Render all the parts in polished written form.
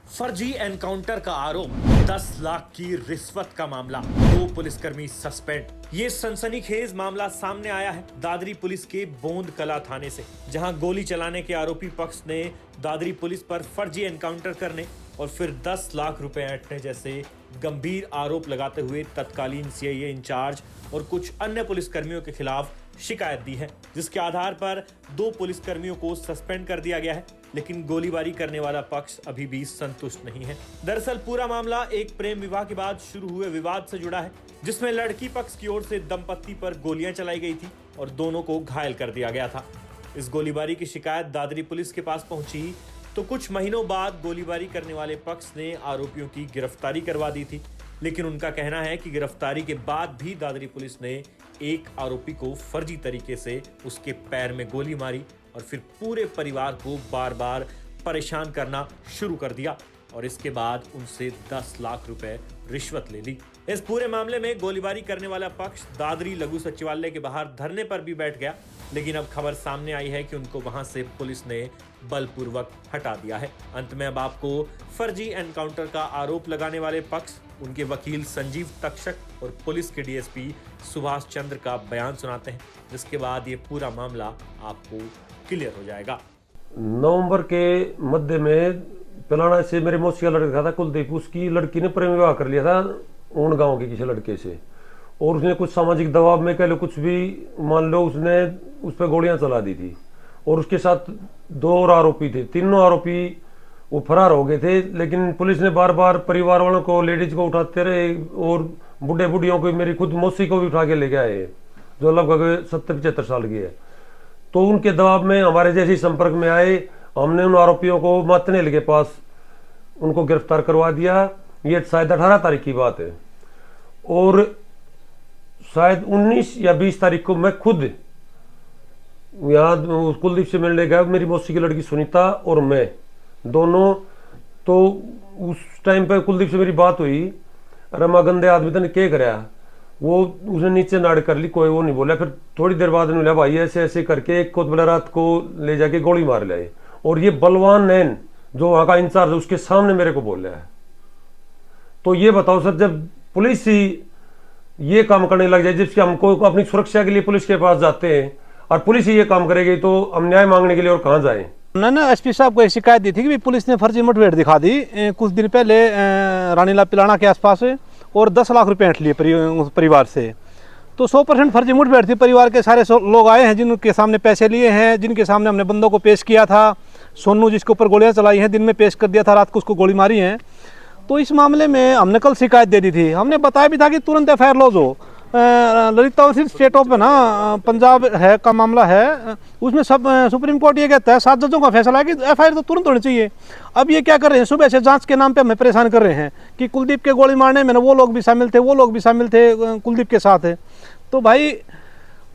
फर्जी एनकाउंटर का आरोप, 10 लाख की रिश्वत का मामला, 2 पुलिसकर्मी सस्पेंड। ये सनसनीखेज मामला सामने आया है दादरी पुलिस के बोंद कला थाने से, जहां गोली चलाने के आरोपी पक्ष ने दादरी पुलिस पर फर्जी एनकाउंटर करने और फिर 10 लाख रुपए ऐंठने जैसे गंभीर आरोप लगाते हुए तत्कालीन सीआईए इंचार्ज और कुछ अन्य पुलिसकर्मियों के खिलाफ शिकायत दी है, जिसके आधार पर 2 पुलिसकर्मियों को सस्पेंड कर दिया गया है। लेकिन गोलीबारी करने वाला पक्ष अभी भी संतुष्ट नहीं है। दरअसल पूरा मामला एक प्रेम विवाह के बाद शुरू हुए विवाद से जुड़ा है, जिसमें लड़की पक्ष की ओर से दंपत्ति पर गोलियां चलाई गई थी और दोनों को घायल कर दिया गया था। इस गोलीबारी की शिकायत दादरी पुलिस के पास पहुंची तो कुछ महीनों बाद गोलीबारी करने वाले पक्ष ने आरोपियों की गिरफ्तारी करवा दी थी। लेकिन उनका कहना है कि गिरफ्तारी के बाद भी दादरी पुलिस ने एक आरोपी को फर्जी तरीके से उसके पैर में गोली मारी और फिर पूरे परिवार को बार बार परेशान करना शुरू कर दिया और इसके बाद उनसे 10 लाख रुपए रिश्वत ले ली। इस पूरे मामले में गोलीबारी करने वाला पक्ष दादरी लघु सचिवालय के बाहर धरने पर भी बैठ गया, लेकिन अब खबर सामने आई है कि उनको वहां से पुलिस ने बलपूर्वक हटा दिया है। अंत में अब आपको फर्जी एनकाउंटर का आरोप लगाने वाले पक्ष, उनके वकील संजीव तक्षक और पुलिस के डीएसपी सुभाष चंद्र का बयान सुनाते हैं, जिसके बाद ये पूरा मामला आपको क्लियर हो जाएगा। नवंबर के मध्य में पिलाना से मेरे मौसी का लड़का था कुलदीप, उसकी लड़की ने प्रेम विवाह कर लिया था उन गांव के किसी लड़के से, और उसने कुछ सामाजिक दबाव में कह लो कुछ भी मान लो, उसने उस पर गोलियां चला दी थी और उसके साथ 2 और आरोपी थे। तीनों आरोपी वो फरार हो गए थे, लेकिन पुलिस ने बार बार परिवार वालों को, लेडीज को उठाते रहे और बूढ़े बुढ़ियों को, मेरी खुद मौसी को भी उठा के ले गए, जो लगभग 70-75 साल की है। तो उनके दबाव में हमारे जैसे संपर्क में आए, हमने उन आरोपियों को मातनेल के पास उनको गिरफ्तार करवा दिया। ये शायद 18 तारीख की बात है और शायद 19 या 20 तारीख को मैं खुद यहाँ कुलदीप से मिलने गया, मेरी मौसी की लड़की सुनीता और मैं दोनों। तो उस टाइम पे कुलदीप से मेरी बात हुई, रमा गंदे आदमी ने क्या कराया, वो उसने नीचे नाड़ कर ली, कोई वो नहीं बोला। फिर थोड़ी देर बाद बोला भाई ऐसे ऐसे करके एक को बोला रात को ले जाके गोली मार लाए, और ये बलवान नैन जो वहां का इंचार्ज है उसके सामने मेरे को बोल रहा है। तो ये बताओ सर, जब पुलिस ही ये काम करने लग जाए, जिससे हमको अपनी सुरक्षा के लिए पुलिस के पास जाते हैं और पुलिस ही ये काम करेगी, तो हम न्याय मांगने के लिए और कहाँ जाए। उन्होंने एसपी साहब को एक शिकायत दी थी कि पुलिस ने फर्जी मुठभेड़ दिखा दी कुछ दिन पहले रानीला पिलाना के आसपास और 10 लाख रुपए ऐंठ लिए परिवार से। तो 100% फर्जी मुठभेड़ थी। परिवार के सारे लोग आए हैं जिनके सामने पैसे लिए हैं, जिनके सामने हमने बंदों को पेश किया था। सोनू जिसके ऊपर गोलियां चलाई हैं दिन में पेश कर दिया था, रात को उसको गोली मारी है। तो इस मामले में हमने कल शिकायत दे दी थी। हमने बताया भी था कि तुरंत एफआईआर लॉज हो। ललिता स्टेट ऑफ ना पंजाब है का मामला है, उसमें सब सुप्रीम कोर्ट ये कहता है, 7 जजों का फैसला है कि एफआईआर तो तुरंत होनी चाहिए। अब ये क्या कर रहे हैं, सुबह से जांच के नाम पे हमें परेशान कर रहे हैं कि कुलदीप के गोली मारने में ना वो लोग भी शामिल थे, वो लोग भी शामिल थे, कुलदीप के साथ है। तो भाई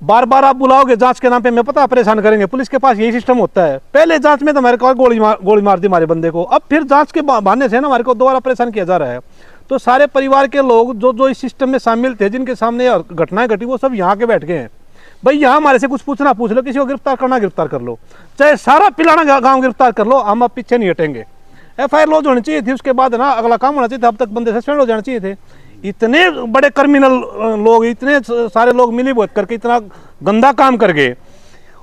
बार बार आप बुलाओगे जांच के नाम पे, हमें पता परेशान करेंगे। पुलिस के पास यही सिस्टम होता है। पहले जांच में तो हमारे को गोली मार दी हमारे बंदे को, अब फिर जांच के बहाने से ना हमारे को दोबारा परेशान किया जा रहा है। तो सारे परिवार के लोग जो इस सिस्टम में शामिल थे, जिनके सामने घटनाएं घटी, वो सब यहाँ के बैठ गए हैं। भाई यहाँ हमारे से कुछ पूछना पूछ लो, किसी को गिरफ्तार करना गिरफ्तार कर लो, चाहे सारा पिलाना गांव गिरफ्तार कर लो, हम अब पीछे नहीं हटेंगे। एफआईआर लॉज होनी चाहिए थी, उसके बाद ना अगला काम होना चाहिए था। अब तक बंदे सस्पेंड हो जाने चाहिए थे। इतने बड़े क्रिमिनल लोग, इतने सारे लोग मिली भगत करके इतना गंदा काम कर गए,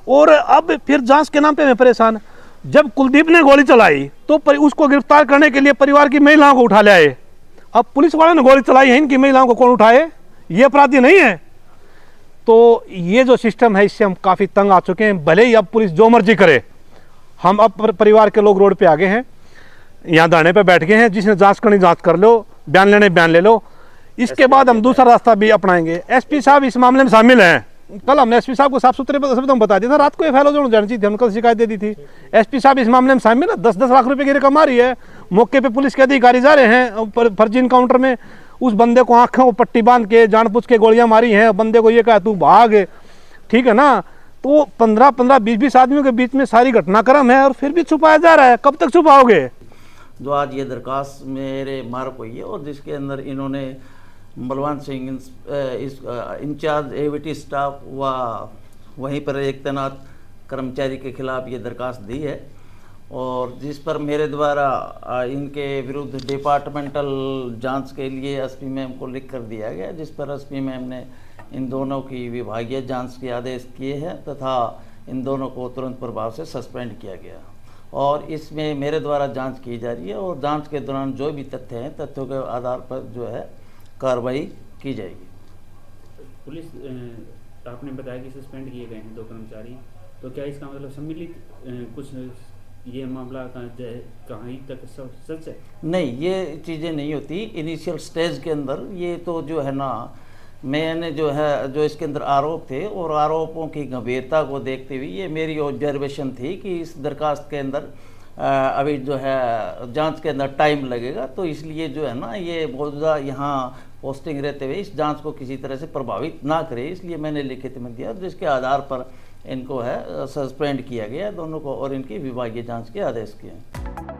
और अब फिर जांच के नाम पे मैं परेशान। जब कुलदीप ने गोली चलाई तो उसको गिरफ्तार करने के लिए परिवार की महिलाओं को उठा ले आए। अब पुलिस वालों ने गोली चलाई है, इनकी महिलाओं को कौन उठाए? ये अपराधी नहीं है। तो ये जो सिस्टम है, इससे हम काफी तंग आ चुके हैं। भले ही अब पुलिस जो मर्जी करे, हम अब परिवार के लोग रोड पे आ गए हैं, यहाँ धरने पे बैठ गए हैं। जिसने जांच करनी जांच कर लो, बयान लेने बयान ले लो। इसके बाद हम दूसरा रास्ता भी अपनाएंगे। एसपी साहब इस मामले में शामिल हैं। कल हमने एसपी साहब को साफ सुथरे शब्दों में बता दिया था, रात को एफआईआर लॉज जानी चाहिए थी, हमने कल शिकायत दे दी थी। एसपी साहब इस मामले में शामिल है। 10-10 लाख रुपए की रकम आ रही है। मौके पे पुलिस के अधिकारी जा रहे हैं फर्जी इनकाउंटर में। उस बंदे को आंखों को पट्टी बांध के जानबूझ के गोलियां मारी हैं। बंदे को ये कहा तू भाग, ठीक है ना। तो 15-15, 20-20 आदमियों के बीच में सारी घटनाक्रम है और फिर भी छुपाया जा रहा है। कब तक छुपाओगे? जो आज ये दरखास्त मेरे मार्क हुई है और जिसके अंदर इन्होंने Balwan Singh in charge AVT staff व वहीं पर एक तैनात कर्मचारी के खिलाफ ये दरखास्त दी है और जिस पर मेरे द्वारा इनके विरुद्ध डिपार्टमेंटल जांच के एसपी मैम को लिख कर दिया गया, जिस पर एसपी मैम ने इन दोनों की विभागीय जांच के आदेश किए हैं तथा इन दोनों को तुरंत प्रभाव से सस्पेंड किया गया। और इसमें मेरे द्वारा जांच की जा रही है और जांच के दौरान जो भी तथ्य हैं, तथ्यों के आधार पर जो है कार्रवाई की जाएगी। पुलिस आपने बताया कि सस्पेंड किए गए हैं 2 कर्मचारी, तो क्या इसका मतलब सम्मिलित कुछ ये मामला कहाँ तक सच है? नहीं, ये चीज़ें नहीं होती इनिशियल स्टेज के अंदर। ये तो जो है ना, मैंने जो है जो इसके अंदर आरोप थे और आरोपों की गंभीरता को देखते हुए ये मेरी ऑब्जर्वेशन थी कि इस दरखास्त के अंदर अभी जो है जांच के अंदर टाइम लगेगा, तो इसलिए जो है ना ये मौजूदा यहाँ पोस्टिंग रहते हुए इस जांच को किसी तरह से प्रभावित ना करे, इसलिए मैंने लिखित में दिया, जिसके आधार पर इनको है सस्पेंड किया गया दोनों को और इनकी विभागीय जांच के आदेश किए।